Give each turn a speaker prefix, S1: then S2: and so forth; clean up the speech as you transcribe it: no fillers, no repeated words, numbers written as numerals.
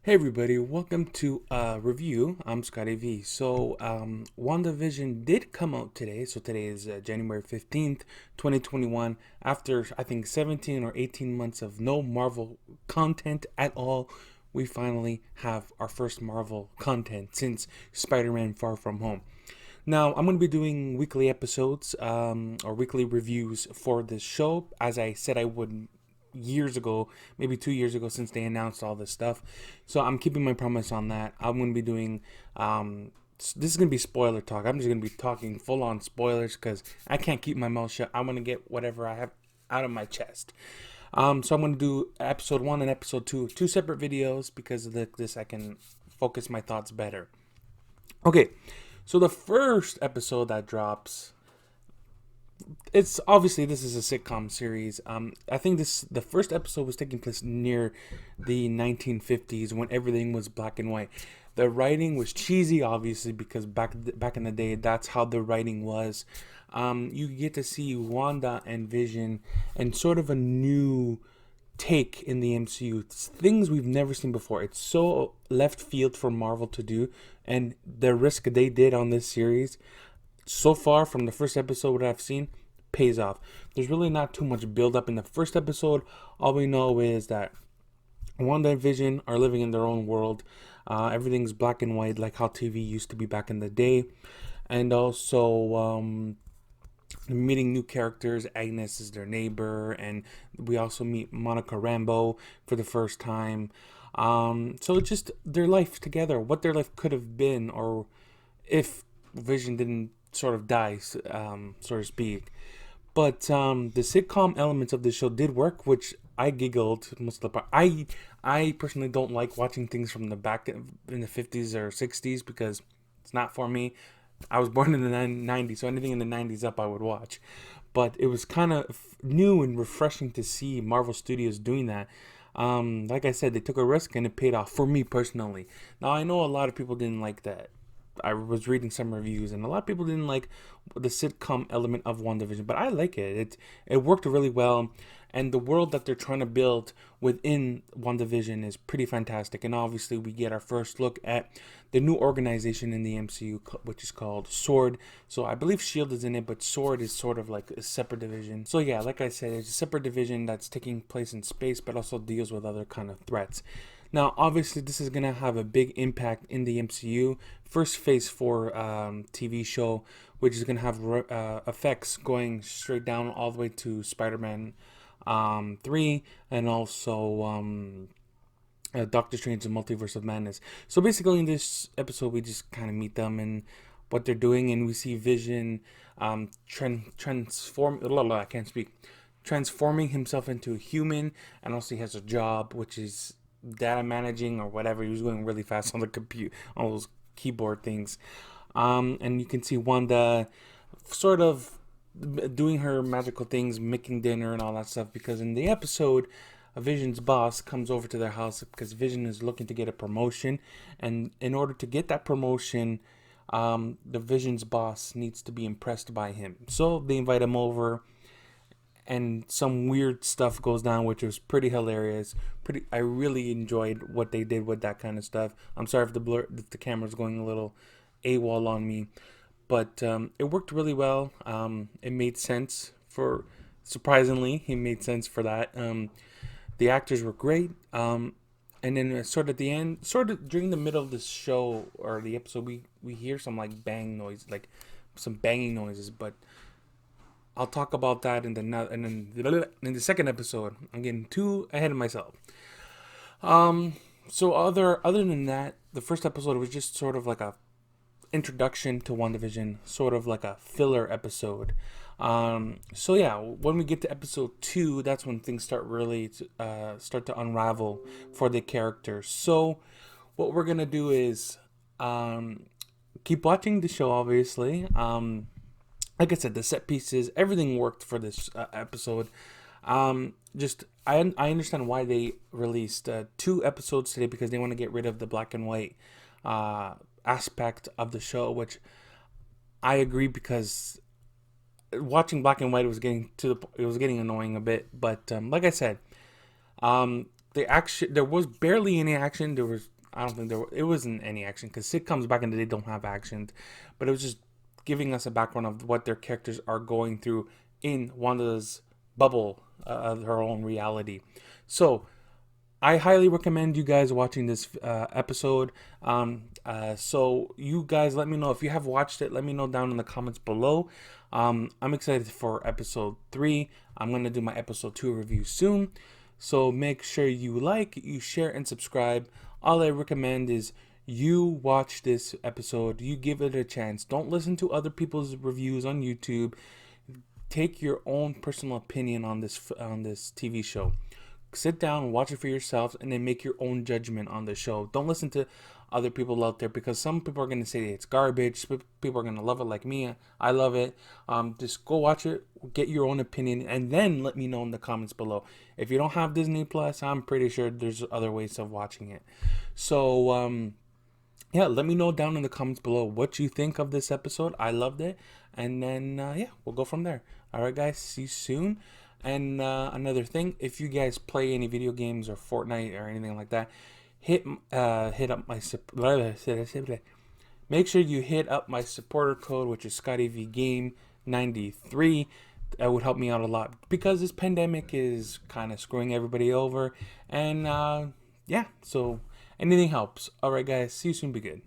S1: Hey everybody, welcome to review. I'm Scotty V. WandaVision did come out today. So today is January 15th, 2021. After I think 17 or 18 months of no Marvel content at all, we finally have our first Marvel content since Spider-Man Far From Home. Now, I'm going to be doing weekly episodes or weekly reviews for this show, as I said I would years ago, maybe 2 years ago, since they announced all this stuff. So I'm keeping my promise on that. I'm going to be doing, this is going to be spoiler talk. I'm just going to be talking full on spoilers because I can't keep my mouth shut. I want to get whatever I have out of my chest. So I'm going to do episode 1 and episode 2, two separate videos because of this I can focus my thoughts better. Okay, so the first episode that drops, it's obviously this is a sitcom series. I think the first episode was taking place near the 1950s when everything was black and white. The writing was cheesy, obviously, because back in the day, that's how the writing was. You get to see Wanda and Vision and sort of a new take in the MCU. It's things we've never seen before. It's so left field for Marvel to do, and the risk they did on this series so far from the first episode what I've seen pays off. There's really not too much build up in the first episode. All we know is that Wanda and Vision are living in their own world. Everything's black and white like how TV used to be back in the day. And also meeting new characters. Agnes is their neighbor, and we also meet Monica Rambeau for the first time. So it's just their life together, what their life could have been, or if Vision didn't sort of die, so to speak. But the sitcom elements of the show did work, which I giggled most of the part. I personally don't like watching things from the back in the 50s or 60s because it's not for me. I was born in the 90s, so anything in the 90s up I would watch. But it was kind of new and refreshing to see Marvel Studios doing that. Like I said, they took a risk and it paid off for me personally. Now, I know a lot of people didn't like that. I was reading some reviews, and a lot of people didn't like the sitcom element of WandaVision, but I like it. It worked really well, and the world that they're trying to build within WandaVision is pretty fantastic. And obviously, we get our first look at the new organization in the MCU, which is called Sword. So I believe Shield is in it, but Sword is sort of like a separate division. So yeah, like I said, it's a separate division that's taking place in space, but also deals with other kind of threats. Now, obviously, this is going to have a big impact in the MCU. First Phase 4 TV show, which is going to have effects going straight down all the way to Spider-Man 3, and also Doctor Strange and Multiverse of Madness. So basically, in this episode, we just kind of meet them and what they're doing, and we see Vision I can't speak. Transforming himself into a human, and also he has a job, which is data managing or whatever. He was going really fast on the computer, on those keyboard things. And you can see Wanda sort of doing her magical things, making dinner and all that stuff, because in the episode, Vision's boss comes over to their house because Vision is looking to get a promotion, and in order to get that promotion, the Vision's boss needs to be impressed by him. So they invite him over, and some weird stuff goes down, which was pretty hilarious. I really enjoyed what they did with that kind of stuff. I'm sorry if the camera's going a little AWOL on me, but it worked really well. It made sense surprisingly, it made sense for that. The actors were great. And then sort of at the end, sort of during the middle of the show or the episode, we hear some like some banging noises, but I'll talk about that in the second episode. I'm getting too ahead of myself. So other than that, the first episode was just sort of like a introduction to WandaVision, sort of like a filler episode. So yeah, when we get to episode 2, that's when things start to unravel for the characters. So what we're gonna do is keep watching the show, obviously. Like I said, the set pieces, everything worked for this episode. I understand why they released 2 episodes today, because they want to get rid of the black and white aspect of the show, which I agree, because watching black and white was getting annoying a bit. But like I said, the action, there was barely any action. There was I don't think it wasn't any action, because sitcoms back in the day don't have action, but it was just giving us a background of what their characters are going through in Wanda's bubble of her own reality. So I highly recommend you guys watching this episode. So you guys, let me know if you have watched it. Let me know down in the comments below. I'm excited for episode 3. I'm gonna do my episode 2 review soon. So make sure you like, you share, and subscribe. All I recommend is you watch this episode. You give it a chance. Don't listen to other people's reviews on YouTube. Take your own personal opinion on this TV show. Sit down, watch it for yourselves, and then make your own judgment on the show. Don't listen to other people out there, because some people are going to say it's garbage. People are going to love it like me. I love it. Just go watch it, get your own opinion, and then let me know in the comments below. If you don't have Disney Plus, I'm pretty sure there's other ways of watching it. So, yeah, let me know down in the comments below what you think of this episode. I loved it. And then, yeah, we'll go from there. All right, guys, see you soon. And another thing, if you guys play any video games or Fortnite or anything like that, hit up my make sure you hit up my supporter code, which is Scotty V Game 93. That would help me out a lot, because this pandemic is kind of screwing everybody over. And yeah, so anything helps. All right, guys, see you soon. Be good.